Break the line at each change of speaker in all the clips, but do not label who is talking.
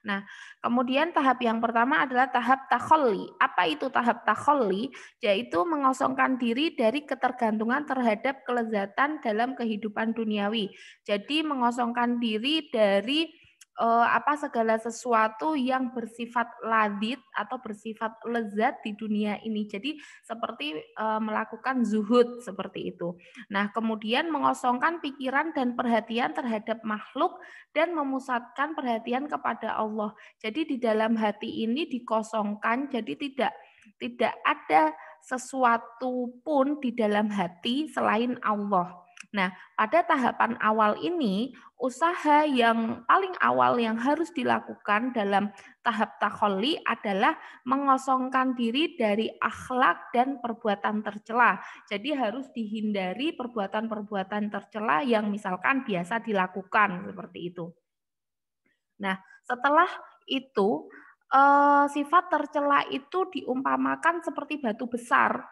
Nah, kemudian tahap yang pertama adalah tahap takholli. Apa itu tahap takholli? Yaitu mengosongkan diri dari ketergantungan terhadap kelezatan dalam kehidupan duniawi. Jadi mengosongkan diri dari segala sesuatu yang bersifat ladid atau bersifat lezat di dunia ini. Jadi seperti melakukan zuhud seperti itu. Nah, kemudian mengosongkan pikiran dan perhatian terhadap makhluk dan memusatkan perhatian kepada Allah. Jadi di dalam hati ini dikosongkan, jadi tidak ada sesuatu pun di dalam hati selain Allah. Nah, pada tahapan awal ini, usaha yang paling awal yang harus dilakukan dalam tahap takholli adalah mengosongkan diri dari akhlak dan perbuatan tercela. Jadi harus dihindari perbuatan-perbuatan tercela yang misalkan biasa dilakukan seperti itu. Nah, setelah itu sifat tercela itu diumpamakan seperti batu besar.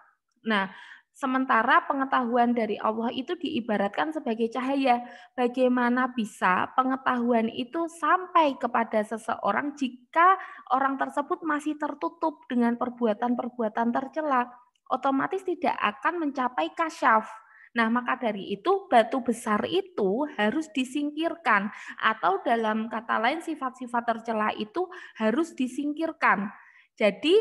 Nah, sementara pengetahuan dari Allah itu diibaratkan sebagai cahaya. Bagaimana bisa pengetahuan itu sampai kepada seseorang jika orang tersebut masih tertutup dengan perbuatan-perbuatan tercela? Otomatis tidak akan mencapai kasyaf. Nah, maka dari itu batu besar itu harus disingkirkan atau dalam kata lain sifat-sifat tercela itu harus disingkirkan. Jadi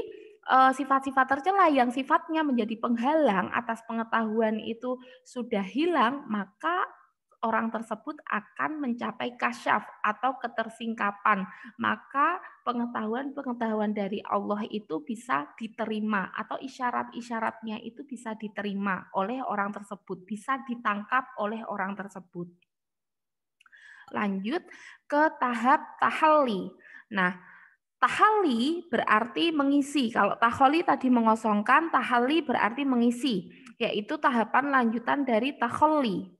sifat-sifat tercela yang sifatnya menjadi penghalang atas pengetahuan itu sudah hilang, maka orang tersebut akan mencapai kasyaf atau ketersingkapan. Maka pengetahuan-pengetahuan dari Allah itu bisa diterima atau isyarat-isyaratnya itu bisa diterima oleh orang tersebut, bisa ditangkap oleh orang tersebut. Lanjut ke tahap tahalli. Nah, tahalli berarti mengisi. Kalau tahalli tadi mengosongkan, tahalli berarti mengisi, yaitu tahapan lanjutan dari takholli.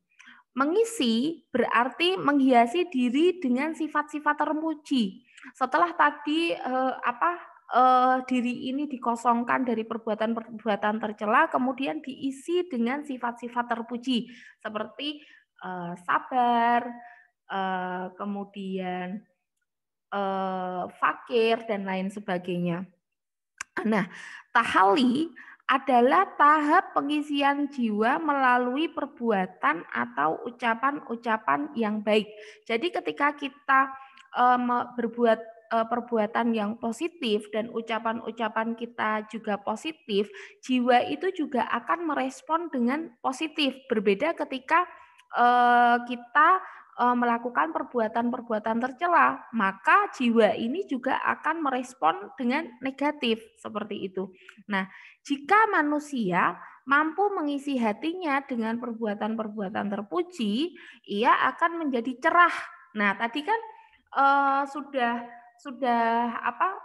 Mengisi berarti menghiasi diri dengan sifat-sifat terpuji. Setelah tadi diri ini dikosongkan dari perbuatan-perbuatan tercela, kemudian diisi dengan sifat-sifat terpuji seperti sabar, kemudian fakir dan lain sebagainya. Nah, tahalli adalah tahap pengisian jiwa melalui perbuatan atau ucapan-ucapan yang baik. Jadi ketika kita berbuat perbuatan yang positif dan ucapan-ucapan kita juga positif, jiwa itu juga akan merespon dengan positif. Berbeda ketika kita melakukan perbuatan-perbuatan tercela, maka jiwa ini juga akan merespon dengan negatif seperti itu. Nah, jika manusia mampu mengisi hatinya dengan perbuatan-perbuatan terpuji, ia akan menjadi cerah. Nah, tadi kan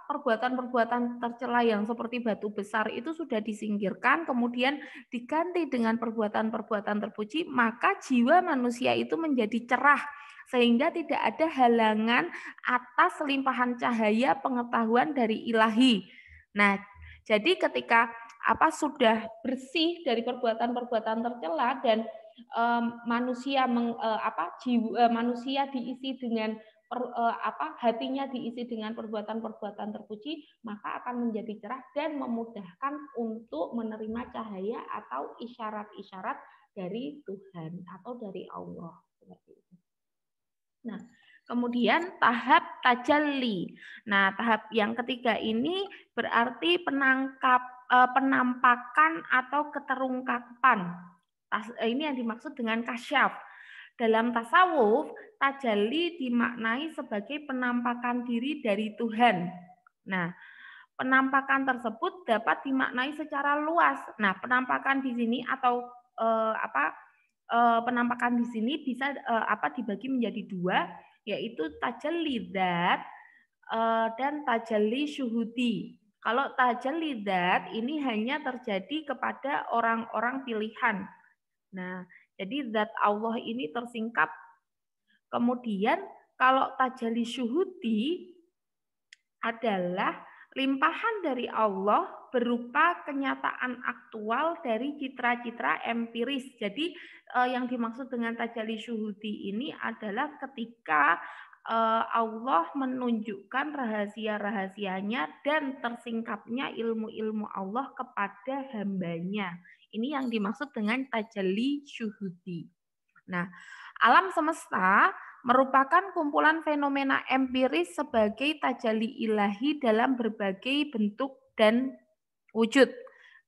perbuatan-perbuatan tercela yang seperti batu besar itu sudah disingkirkan, kemudian diganti dengan perbuatan-perbuatan terpuji, maka jiwa manusia itu menjadi cerah sehingga tidak ada halangan atas limpahan cahaya pengetahuan dari ilahi. Nah, jadi ketika sudah bersih dari perbuatan-perbuatan tercela dan manusia diisi dengan hatinya diisi dengan perbuatan-perbuatan terpuji, maka akan menjadi cerah dan memudahkan untuk menerima cahaya atau isyarat-isyarat dari Tuhan atau dari Allah seperti itu. Nah, kemudian tahap tajalli. Nah, tahap yang ketiga ini berarti penampakan atau keterungkapan. Ini yang dimaksud dengan kasyaf. Dalam tasawuf, tajalli dimaknai sebagai penampakan diri dari Tuhan. Nah, penampakan tersebut dapat dimaknai secara luas. Nah, penampakan di sini atau penampakan di sini bisa dibagi menjadi dua, yaitu tajalli dzat dan tajalli syuhudi. Kalau tajalli dzat ini hanya terjadi kepada orang-orang pilihan. Nah, jadi zat Allah ini tersingkap. Kemudian kalau tajalli syuhudi adalah limpahan dari Allah berupa kenyataan aktual dari citra-citra empiris. Jadi yang dimaksud dengan tajalli syuhudi ini adalah ketika Allah menunjukkan rahasia-rahasianya dan tersingkapnya ilmu-ilmu Allah kepada hambanya. Ini yang dimaksud dengan tajalli syuhudi. Nah, alam semesta merupakan kumpulan fenomena empiris sebagai tajalli ilahi dalam berbagai bentuk dan wujud.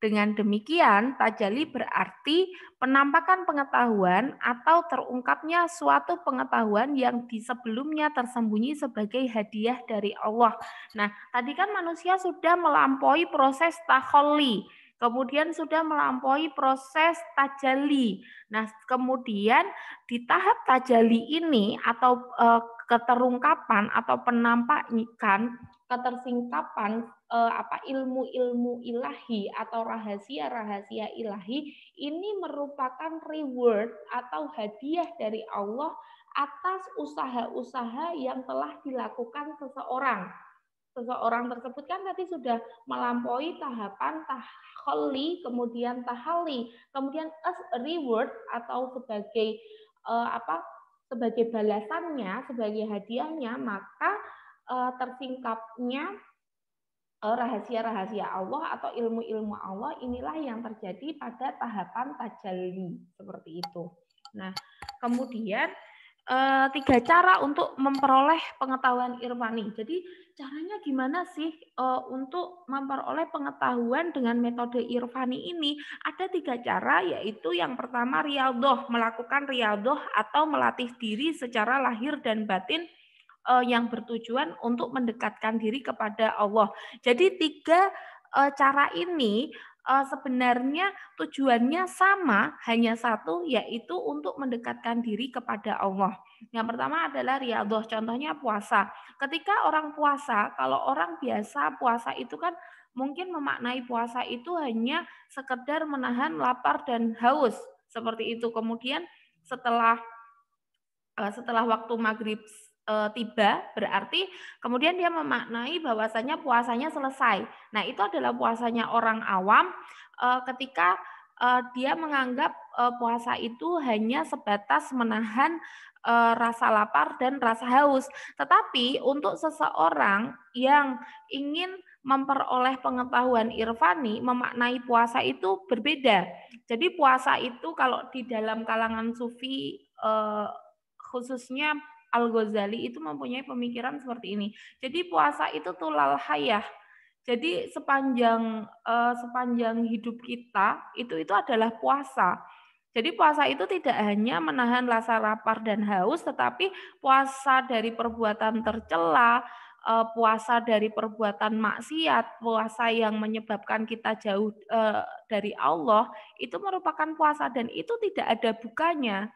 Dengan demikian, tajalli berarti penampakan pengetahuan atau terungkapnya suatu pengetahuan yang di sebelumnya tersembunyi sebagai hadiah dari Allah. Nah, tadi kan manusia sudah melampaui proses takholli, kemudian sudah melampaui proses tajalli. Nah, kemudian di tahap tajalli ini atau keterungkapan atau penampakan, ketersingkapan ilmu-ilmu ilahi atau rahasia-rahasia ilahi ini merupakan reward atau hadiah dari Allah atas usaha-usaha yang telah dilakukan seseorang. Seseorang tersebut kan tadi sudah melampaui tahapan tahalli, kemudian tahalli, kemudian as a reward atau sebagai sebagai balasannya, sebagai hadiahnya, maka tersingkapnya rahasia-rahasia Allah atau ilmu-ilmu Allah inilah yang terjadi pada tahapan tajalli seperti itu. Nah, kemudian 3 cara untuk memperoleh pengetahuan irfani. Jadi caranya gimana sih untuk memperoleh pengetahuan dengan metode irfani ini? Ada 3 cara, yaitu yang pertama riyadhah, melakukan riyadhah atau melatih diri secara lahir dan batin yang bertujuan untuk mendekatkan diri kepada Allah. Jadi 3 cara ini sebenarnya tujuannya sama, hanya satu, yaitu untuk mendekatkan diri kepada Allah. Yang pertama adalah riyadhah, contohnya puasa. Ketika orang puasa, kalau orang biasa puasa itu kan mungkin memaknai puasa itu hanya sekedar menahan lapar dan haus, seperti itu. Kemudian setelah waktu maghrib tiba, berarti kemudian dia memaknai bahwasanya puasanya selesai. Nah, itu adalah puasanya orang awam ketika dia menganggap puasa itu hanya sebatas menahan rasa lapar dan rasa haus. Tetapi untuk seseorang yang ingin memperoleh pengetahuan irfani, memaknai puasa itu berbeda. Jadi puasa itu kalau di dalam kalangan sufi khususnya Al-Ghazali itu mempunyai pemikiran seperti ini. Jadi puasa itu tulal hayah. Jadi sepanjang hidup kita itu adalah puasa. Jadi puasa itu tidak hanya menahan rasa lapar dan haus, tetapi puasa dari perbuatan tercela, puasa dari perbuatan maksiat, puasa yang menyebabkan kita jauh dari Allah, itu merupakan puasa dan itu tidak ada bukanya.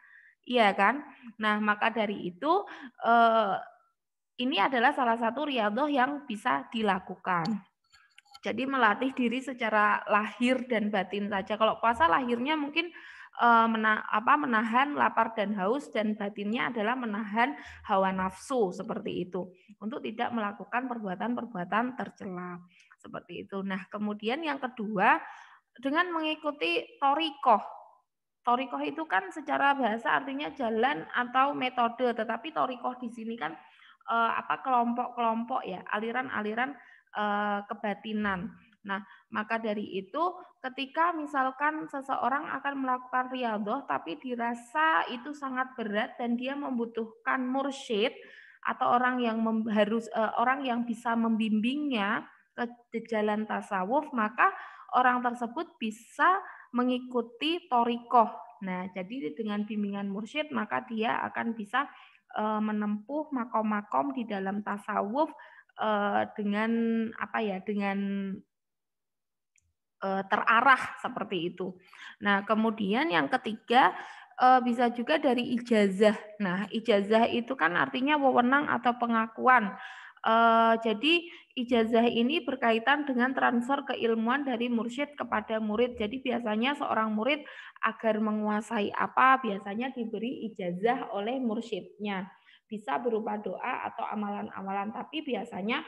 Iya kan? Nah, maka dari itu ini adalah salah satu riyadhah yang bisa dilakukan. Jadi melatih diri secara lahir dan batin saja. Kalau puasa lahirnya mungkin menahan lapar dan haus, dan batinnya adalah menahan hawa nafsu seperti itu untuk tidak melakukan perbuatan-perbuatan tercela seperti itu. Nah, kemudian yang kedua dengan mengikuti thariqah. Thariqah itu kan secara bahasa artinya jalan atau metode, tetapi thariqah di sini kan kelompok-kelompok ya, aliran-aliran kebatinan. Nah, maka dari itu ketika misalkan seseorang akan melakukan riyadhah tapi dirasa itu sangat berat dan dia membutuhkan mursyid atau orang yang bisa membimbingnya ke jalan tasawuf, maka orang tersebut bisa mengikuti thariqah. Nah, jadi dengan bimbingan mursyid maka dia akan bisa menempuh makom-makom di dalam tasawuf dengan terarah seperti itu. Nah, kemudian yang ketiga bisa juga dari ijazah. Nah, ijazah itu kan artinya wewenang atau pengakuan. Jadi ijazah ini berkaitan dengan transfer keilmuan dari mursyid kepada murid. Jadi biasanya seorang murid agar menguasai apa biasanya diberi ijazah oleh mursyidnya. Bisa berupa doa atau amalan-amalan, tapi biasanya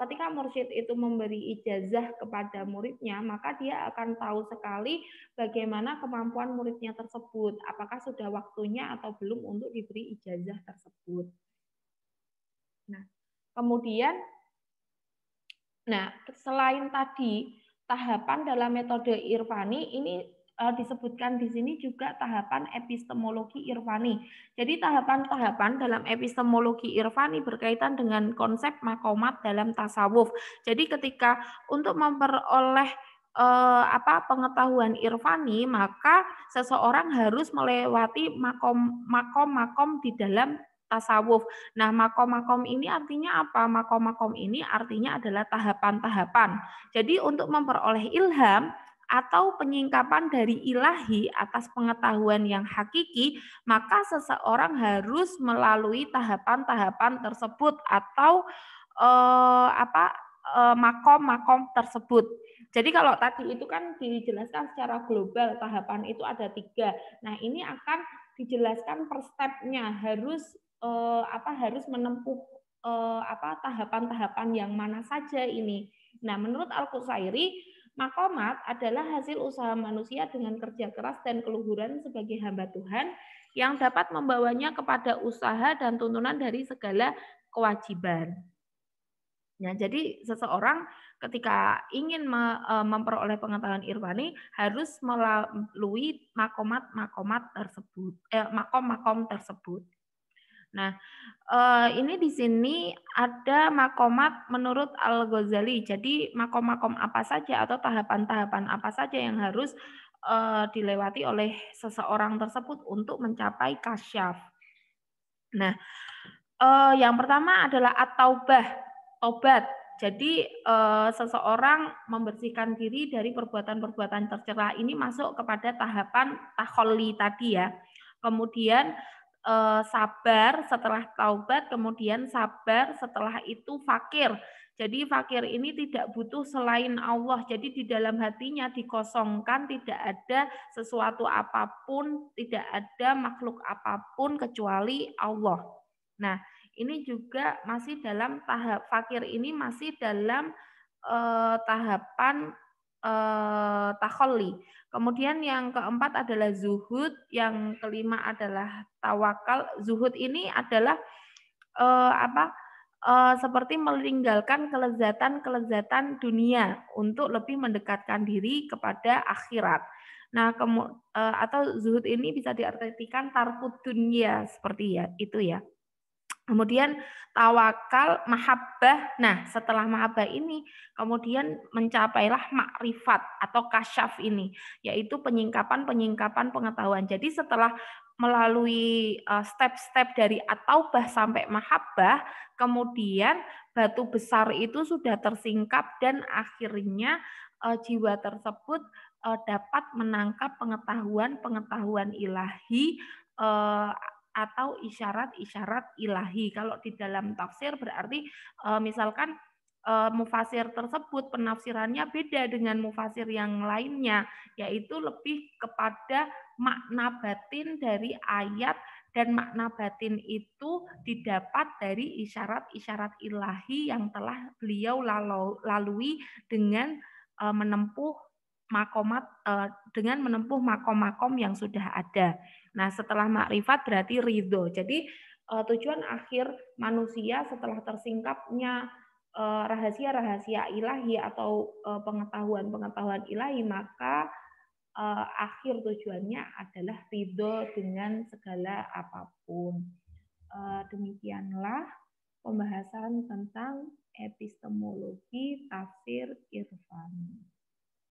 ketika mursyid itu memberi ijazah kepada muridnya, maka dia akan tahu sekali bagaimana kemampuan muridnya tersebut, apakah sudah waktunya atau belum untuk diberi ijazah tersebut. Nah, kemudian selain tadi tahapan dalam metode Irfani, ini disebutkan di sini juga tahapan epistemologi Irfani. Jadi tahapan-tahapan dalam epistemologi Irfani berkaitan dengan konsep makomat dalam tasawuf. Jadi ketika untuk memperoleh pengetahuan Irfani, maka seseorang harus melewati makom-makom di dalam tasawuf. Nah, makom-makom ini artinya apa? Makom-makom ini artinya adalah tahapan-tahapan. Jadi untuk memperoleh ilham atau penyingkapan dari ilahi atas pengetahuan yang hakiki, maka seseorang harus melalui tahapan-tahapan tersebut atau makom-makom tersebut. Jadi kalau tadi itu kan dijelaskan secara global, tahapan itu ada 3. Nah, ini akan dijelaskan per stepnya, harus harus menempuh tahapan-tahapan yang mana saja ini. Nah, menurut Al-Qusairi, makomat adalah hasil usaha manusia dengan kerja keras dan keluhuran sebagai hamba Tuhan yang dapat membawanya kepada usaha dan tuntunan dari segala kewajiban. Nah, jadi seseorang ketika ingin memperoleh pengetahuan Irfani harus melalui makomat tersebut, makom tersebut. Nah, ini di sini ada makomat menurut Al-Ghazali. Jadi makom-makom apa saja atau tahapan-tahapan apa saja yang harus dilewati oleh seseorang tersebut untuk mencapai kasyaf. Nah, yang pertama adalah at-taubah, tobat. Jadi seseorang membersihkan diri dari perbuatan-perbuatan tercela. Ini masuk kepada tahapan takholli tadi ya. Kemudian sabar setelah taubat, kemudian sabar setelah itu fakir. Jadi fakir ini tidak butuh selain Allah. Jadi di dalam hatinya dikosongkan, tidak ada sesuatu apapun, tidak ada makhluk apapun kecuali Allah. Nah, ini juga masih dalam tahap fakir ini masih dalam tahapan takholli. Kemudian yang keempat adalah zuhud, yang kelima adalah tawakal. Zuhud ini adalah seperti meninggalkan kelezatan-kelezatan dunia untuk lebih mendekatkan diri kepada akhirat. Nah, atau zuhud ini bisa diartikan tarkud dunia seperti ya, itu ya. Kemudian tawakal, mahabbah. Nah, setelah mahabbah ini kemudian mencapailah makrifat atau kasyaf ini, yaitu penyingkapan pengetahuan. Jadi setelah melalui step-step dari at-taubah sampai mahabbah, kemudian batu besar itu sudah tersingkap dan akhirnya jiwa tersebut dapat menangkap pengetahuan ilahi atau isyarat-isyarat ilahi. Kalau di dalam tafsir berarti misalkan mufasir tersebut penafsirannya beda dengan mufasir yang lainnya, yaitu lebih kepada makna batin dari ayat, dan makna batin itu didapat dari isyarat-isyarat ilahi yang telah beliau lalui dengan menempuh makom-makom yang sudah ada. Nah, setelah makrifat berarti ridho. Jadi tujuan akhir manusia setelah tersingkapnya rahasia-rahasia ilahi atau pengetahuan-pengetahuan ilahi, maka akhir tujuannya adalah ridho dengan segala apapun. Demikianlah pembahasan tentang epistemologi tafsir